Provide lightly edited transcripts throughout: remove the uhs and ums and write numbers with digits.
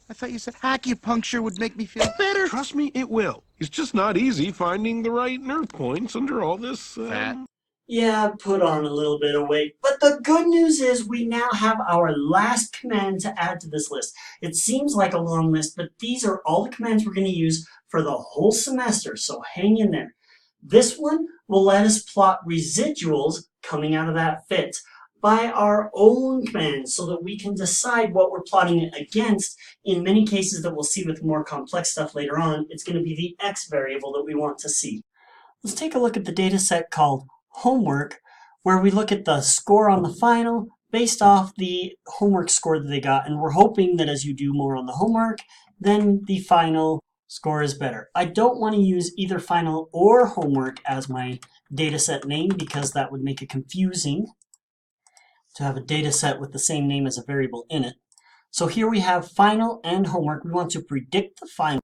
I thought you said acupuncture would make me feel better. Trust me, it will. It's just not easy finding the right nerve points under all this Fat. Yeah, put on a little bit of weight. But the good news is we now have our last command to add to this list. It seems like a long list, but these are all the commands we're going to use for the whole semester, so hang in there. This one will let us plot residuals coming out of that fit by our own commands so that we can decide what we're plotting it against. In many cases that we'll see with more complex stuff later on, it's going to be the x variable that we want to see. Let's take a look at the data set called homework, where we look at the score on the final based off the homework score that they got, and we're hoping that as you do more on the homework, then the final score is better. I don't want to use either final or homework as my data set name because that would make it confusing to have a data set with the same name as a variable in it. So here we have final and homework. We want to predict the final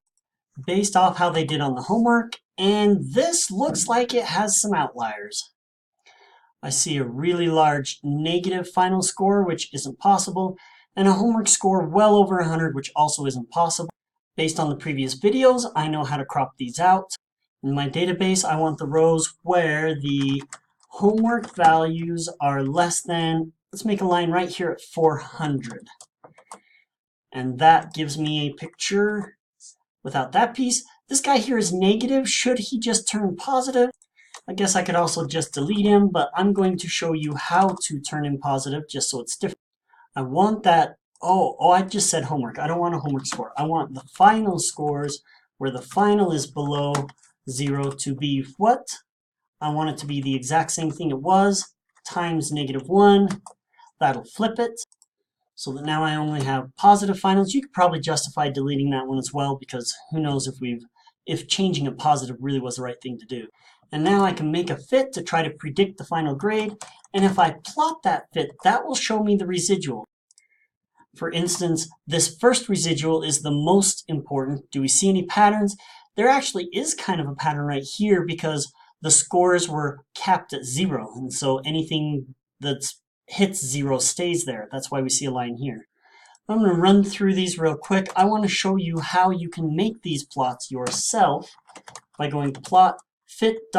based off how they did on the homework, and this looks like it has some outliers. I see a really large negative final score, which isn't possible, and a homework score well over 100, which also isn't possible. Based on the previous videos, I know how to crop these out. In my database, I want the rows where the homework values are less than, let's make a line right here at 400. And that gives me a picture without that piece. This guy here is negative. Should he just turn positive? I guess I could also just delete him, but I'm going to show you how to turn him positive just so it's different. I want that, I just said homework. I don't want a homework score. I want the final scores where the final is below 0 to be what? I want it to be the exact same thing it was, times -1. That'll flip it, so that now I only have positive finals. You could probably justify deleting that one as well, because who knows if changing a positive really was the right thing to do. And now I can make a fit to try to predict the final grade, and if I plot that fit, that will show me the residual. For instance, this first residual is the most important. Do we see any patterns? There actually is kind of a pattern right here because the scores were capped at 0, and so anything that hits 0 stays there. That's why we see a line here. I'm going to run through these real quick. I want to show you how you can make these plots yourself by going plot fit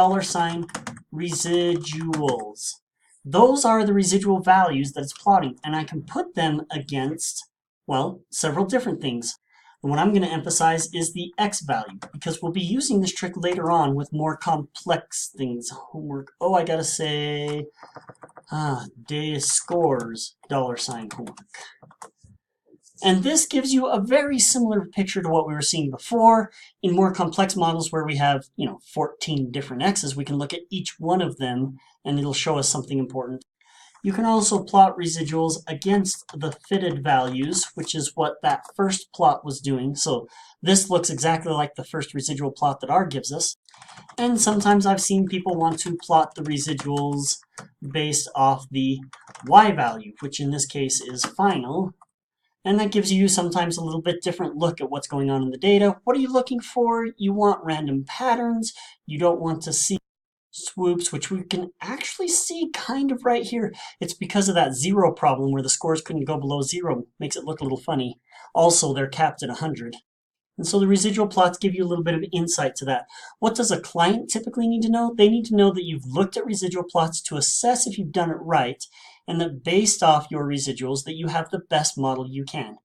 $residuals. Those are the residual values that it's plotting, and I can put them against, well, several different things. And what I'm going to emphasize is the x value, because we'll be using this trick later on with more complex things. Homework, I gotta say, data scores, $homework. And this gives you a very similar picture to what we were seeing before. In more complex models where we have, 14 different x's, we can look at each one of them and it'll show us something important. You can also plot residuals against the fitted values, which is what that first plot was doing. So this looks exactly like the first residual plot that R gives us. And sometimes I've seen people want to plot the residuals based off the y value, which in this case is final. And that gives you sometimes a little bit different look at what's going on in the data. What are you looking for? You want random patterns. You don't want to see swoops, which we can actually see kind of right here. It's because of that 0 problem where the scores couldn't go below 0. Makes it look a little funny. Also, they're capped at 100. And so the residual plots give you a little bit of insight to that. What does a client typically need to know? They need to know that you've looked at residual plots to assess if you've done it right, and that based off your residuals that you have the best model you can.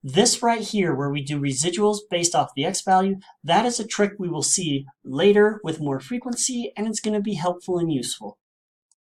This right here, where we do residuals based off the x value, that is a trick we will see later with more frequency, and it's going to be helpful and useful.